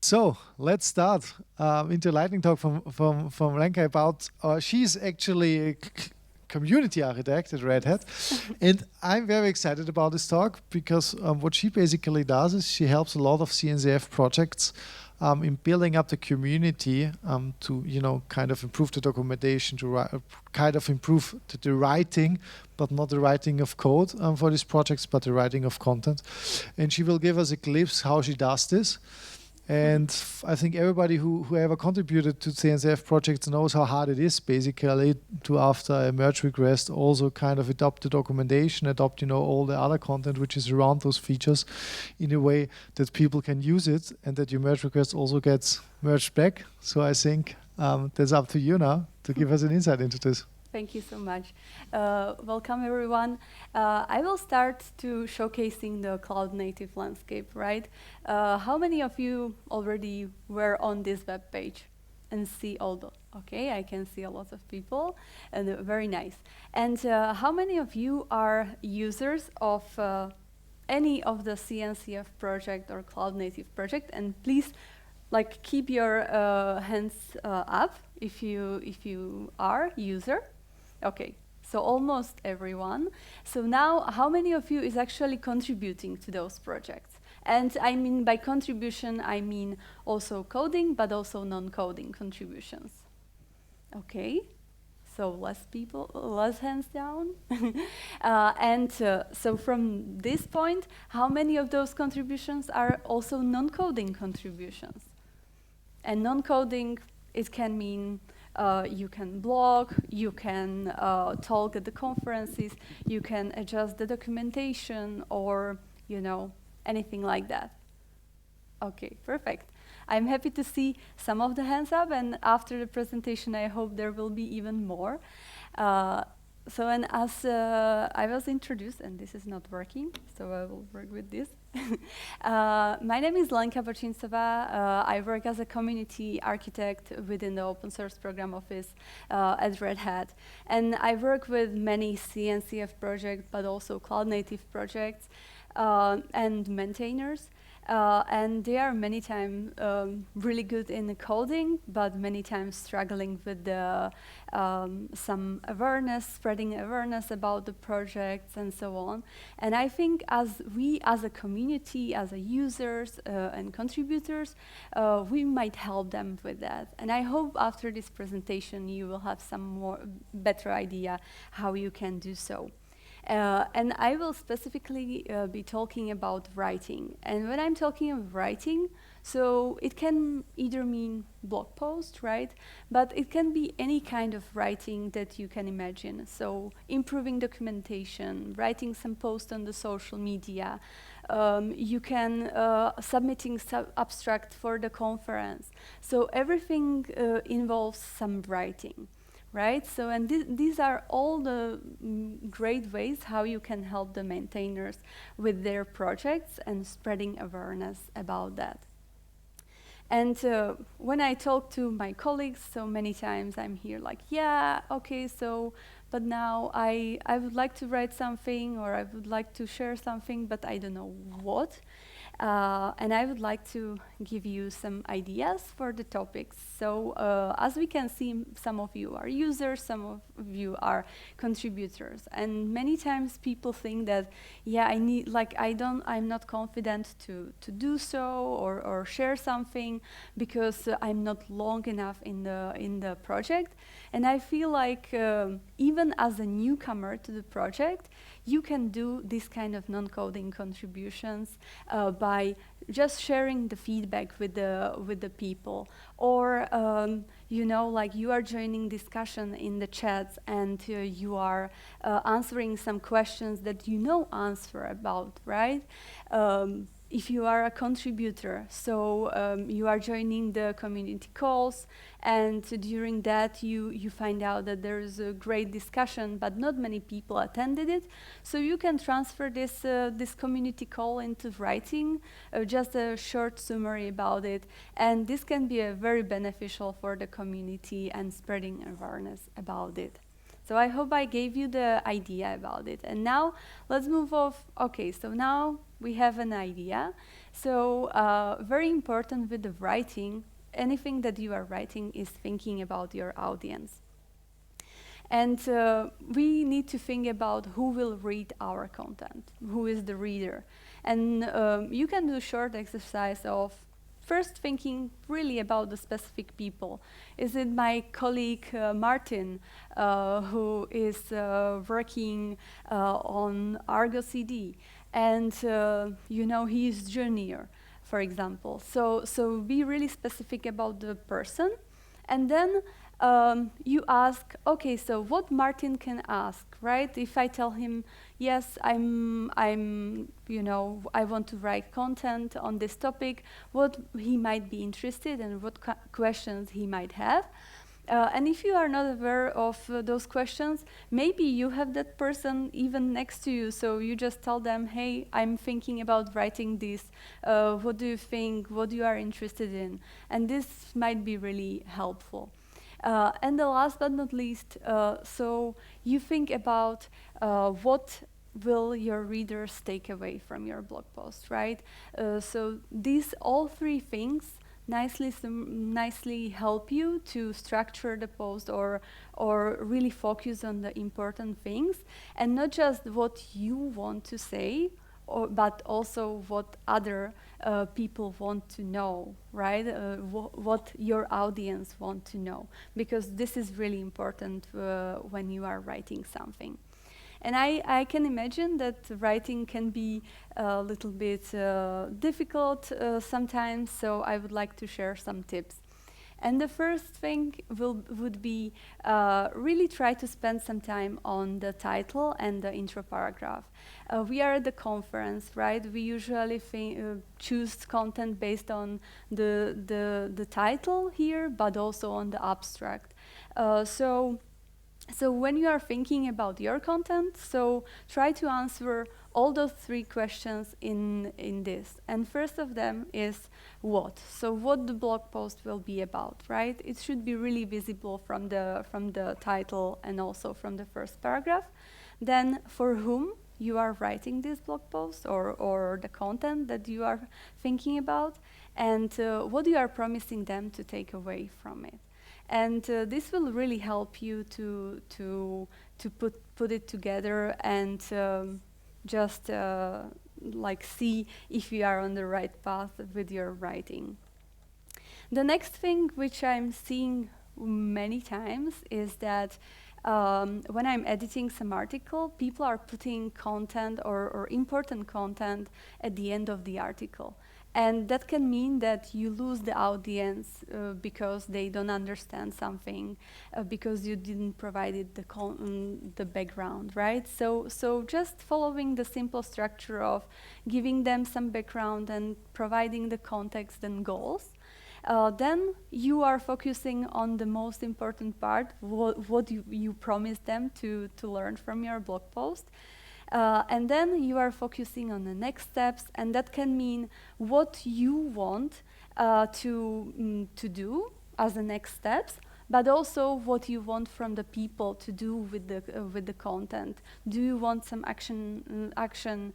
So let's start into lightning talk from Lenka about she's actually a community architect at Red Hat, and I'm very excited about this talk because what she basically does is she helps a lot of CNCF projects in building up the community to kind of improve the documentation, to kind of improve the writing, but not the writing of code for these projects, but the writing of content. And she will give us a glimpse how she does this. And I think everybody who ever contributed to CNCF projects knows how hard it is basically to, after a merge request, also kind of adopt the documentation, adopt all the other content which is around those features in a way that people can use it and that your merge request also gets merged back. So I think that's up to you now to give us an insight into this. Thank you so much. Welcome, everyone. I will start to showcasing the cloud-native landscape, right? How many of you already were on this web page and see all the... Okay, I can see a lot of people, and very nice. And how many of you are users of any of the CNCF project or cloud-native project? And please, keep your hands up if you are user. Okay, so almost everyone. So now, how many of you is actually contributing to those projects? And I mean, by contribution, I mean also coding, but also non-coding contributions. Okay, so less people, less hands down. So from this point, how many of those contributions are also non-coding contributions? And non-coding, it can mean you can blog, you can talk at the conferences, you can adjust the documentation, or anything like that. Okay, perfect. I'm happy to see some of the hands up, and after the presentation, I hope there will be even more. And as I was introduced, and this is not working, so I will work with this. My name is Lenka Bočincová. I work as a community architect within the open source program office at Red Hat. And I work with many CNCF projects, but also cloud native projects and maintainers. And they are many times really good in coding, but many times struggling with some awareness, spreading awareness about the projects and so on. And I think as a community, as a users and contributors, we might help them with that. And I hope after this presentation you will have some better idea how you can do so. And I will specifically be talking about writing. And when I'm talking of writing, so it can either mean blog post, right? But it can be any kind of writing that you can imagine. So improving documentation, writing some post on the social media. You can submitting abstract for the conference. So everything involves some writing. Right, so and these are all the great ways how you can help the maintainers with their projects and spreading awareness about that. And when I talk to my colleagues, so many times I'm here like, yeah, okay, so, but now I would like to write something or I would like to share something, but I don't know what. And I would like to give you some ideas for the topics. So as we can see, some of you are users, some of you are contributors. And many times people think that, yeah, I'm not confident to do so or share something because I'm not long enough in the project. And I feel like even as a newcomer to the project, you can do this kind of non-coding contributions by just sharing the feedback with the people, or you are joining discussion in the chats and you are answering some questions that answer about, right? If you are a contributor, so you are joining the community calls, and during that you find out that there is a great discussion, but not many people attended it. So you can transfer this community call into writing, just a short summary about it, and this can be very beneficial for the community and spreading awareness about it. So I hope I gave you the idea about it. And now let's move off. Okay, so now we have an idea. So very important with the writing, anything that you are writing is thinking about your audience. And we need to think about who will read our content, who is the reader. And you can do a short exercise of first thinking really about the specific people. Is it my colleague Martin, who is working on Argo CD, and you know he is junior, for example. So be really specific about the person, and then you ask, okay, so what Martin can ask, right? If I tell him, yes, you know, I want to write content on this topic, what he might be interested in, what questions he might have. And if you are not aware of those questions, maybe you have that person even next to you, so you just tell them, hey, I'm thinking about writing this. What do you think? What you are interested in? And this might be really helpful. And the last but not least, so you think about what will your readers take away from your blog post, right? So these all three things nicely help you to structure the post or really focus on the important things, and not just what you want to say, but also what other people want to know, right? What your audience want to know, because this is really important when you are writing something. And I can imagine that writing can be a little bit difficult sometimes, so I would like to share some tips. And the first thing would be really try to spend some time on the title and the intro paragraph. We are at the conference, right? We usually choose content based on the title here, but also on the abstract. So when you are thinking about your content, so try to answer all those three questions in this. And first of them is what. So what the blog post will be about, right? It should be really visible from the title and also from the first paragraph. Then for whom you are writing this blog post or the content that you are thinking about, and what you are promising them to take away from it. And this will really help you to put it together and just like see if you are on the right path with your writing. The next thing which I'm seeing many times is that when I'm editing some article, people are putting content or important content at the end of the article. And that can mean that you lose the audience because they don't understand something, because you didn't provide it the background, right? So just following the simple structure of giving them some background and providing the context and goals. Then you are focusing on the most important part, what you promised them to learn from your blog post. And then you are focusing on the next steps, and that can mean what you want to do as the next steps, but also what you want from the people to do with the content. Do you want some action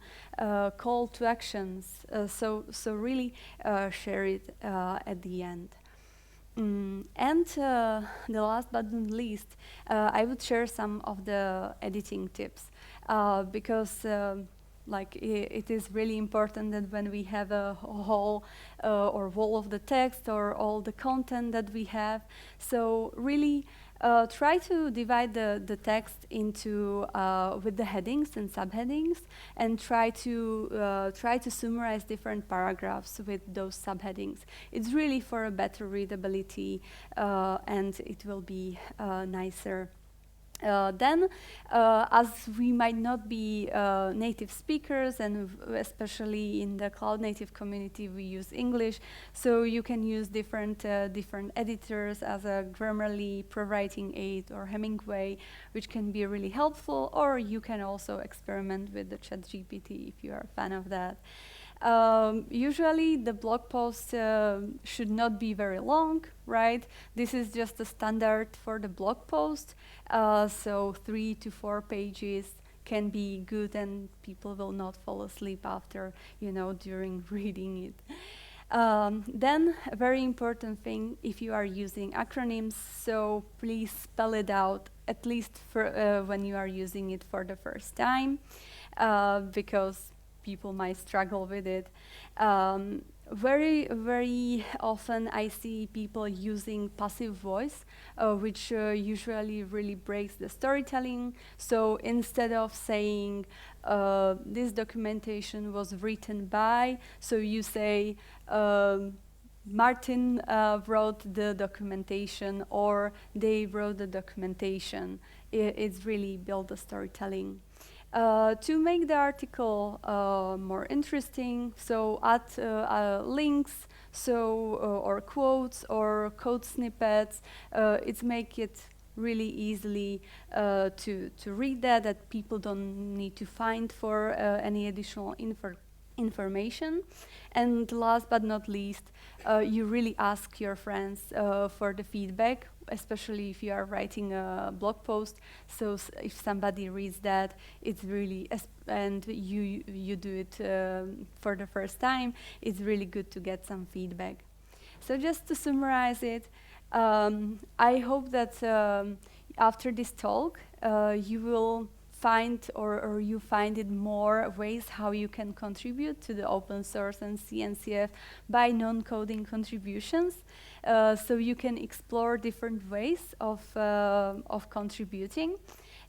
call to actions? So really share it at the end. And the last but not least, I would share some of the editing tips. Because like it is really important that when we have a whole or wall of the text or all the content that we have, so really try to divide the text into with the headings and subheadings, and try to summarize different paragraphs with those subheadings. It's really for a better readability, and it will be nicer. Then, as we might not be native speakers, and especially in the cloud native community, we use English, so you can use different editors as a Grammarly, ProWriting 8, or Hemingway, which can be really helpful, or you can also experiment with the ChatGPT if you are a fan of that. Usually the blog post should not be very long, right? This is just a standard for the blog post. So 3 to 4 pages can be good, and people will not fall asleep after, during reading it. Then a very important thing, if you are using acronyms, so please spell it out at least for when you are using it for the first time, because people might struggle with it. Very, very often I see people using passive voice, which usually really breaks the storytelling. So instead of saying this documentation was written by, so you say Martin wrote the documentation, or they wrote the documentation. It's really build the storytelling. To make the article more interesting, so add links, or quotes or code snippets. It's make it really easily to read that people don't need to find for any additional information. And last but not least, you really ask your friends for the feedback, especially if you are writing a blog post. So if somebody reads that, it's really, and you do it for the first time, it's really good to get some feedback. So just to summarize it, I hope that after this talk, you will find or you find it more ways how you can contribute to the open source and CNCF by non-coding contributions. So you can explore different ways of contributing.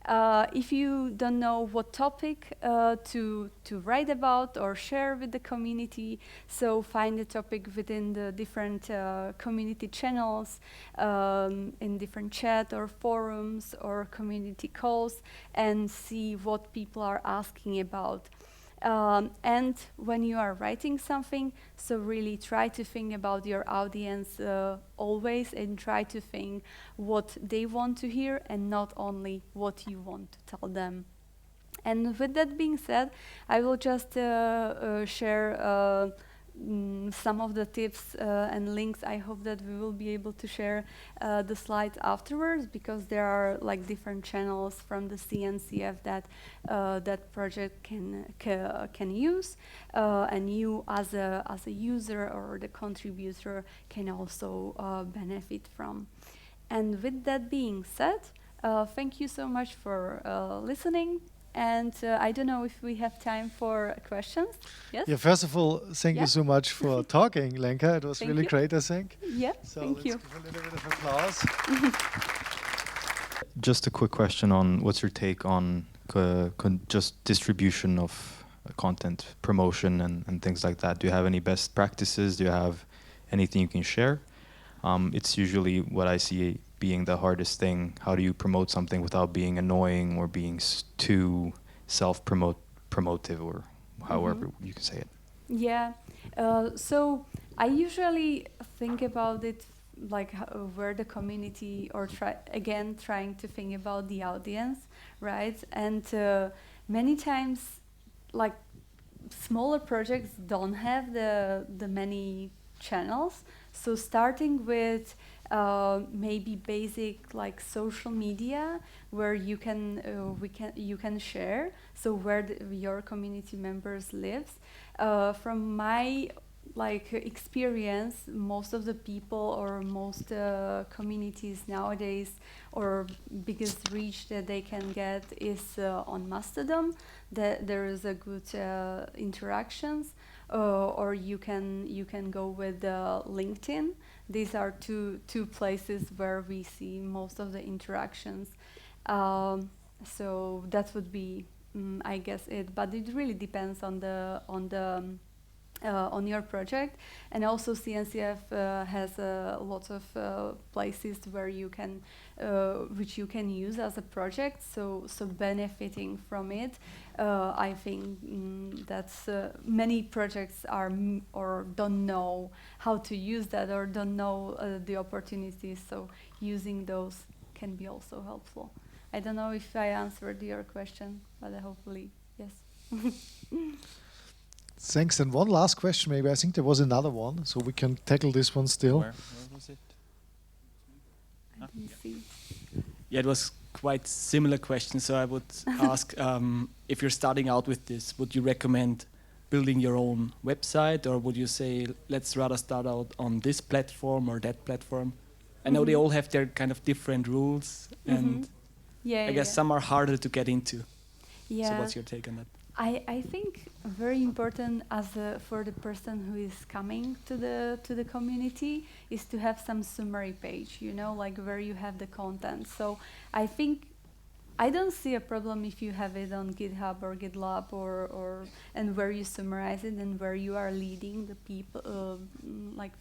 If you don't know what topic to write about or share with the community, so find a topic within the different community channels, in different chat or forums or community calls, and see what people are asking about. And when you are writing something, so really try to think about your audience always, and try to think what they want to hear and not only what you want to tell them. And with that being said, I will just share some of the tips and links. I hope that we will be able to share the slides afterwards, because there are like different channels from the CNCF that that project can use, and you as a user or the contributor can also benefit from. And with that being said, thank you so much for listening. And I don't know if we have time for questions. Yes? Yeah, first of all, thank you so much for talking, Lenka. It was Thank really you. great, I think. Yeah, So thank let's you. give a little bit of applause. Just a quick question on what's your take on just distribution of content, promotion, and things like that. Do you have any best practices? Do you have anything you can share? It's usually what I see being the hardest thing. How do you promote something without being annoying or being too self-promotive, or however you can say it? Yeah, so I usually think about it like where the community, or trying to think about the audience, right? And many times, like smaller projects don't have the many channels. So starting with maybe basic like social media, where you can share, so where your community members lives. From my experience, most of the people or most communities nowadays, or biggest reach that they can get is on Mastodon. That there is a good interactions, or you can go with LinkedIn. These are two places where we see most of the interactions. So that would be, I guess, it. But it really depends on your project, and also CNCF has lots of places where you can, which you can use as a project. So benefiting from it, I think that's many projects are or don't know how to use that, or don't know the opportunities. So using those can be also helpful. I don't know if I answered your question, but hopefully yes. Thanks. And one last question, maybe. I think there was another one, so we can tackle this one still. Where was it? Let me see. Yeah, it was quite similar question. So I would ask, if you're starting out with this, would you recommend building your own website, or would you say, let's rather start out on this platform or that platform? I know they all have their kind of different rules, and Yeah, I guess some are harder to get into. Yeah. So what's your take on that? I think very important for the person who is coming to the community is to have some summary page, you know, like where you have the content. So I think I don't see a problem if you have it on GitHub or GitLab or and where you summarize it and where you are leading the people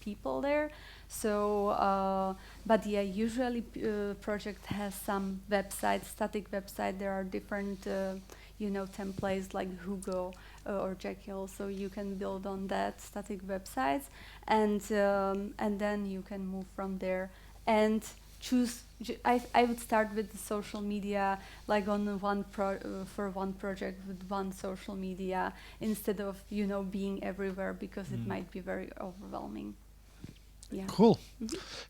people there. So but yeah, usually project has some website, static website. There are different templates like Hugo or Jekyll, so you can build on that static websites, and then you can move from there and choose. I would start with the social media, like on for one project with one social media, instead of being everywhere, because it might be very overwhelming. Yeah. Cool.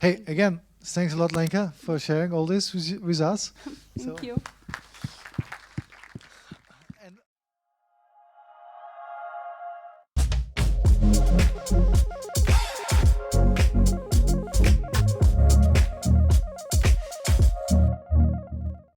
Hey, again, thanks a lot, Lenka, for sharing all this with us. Thank you. And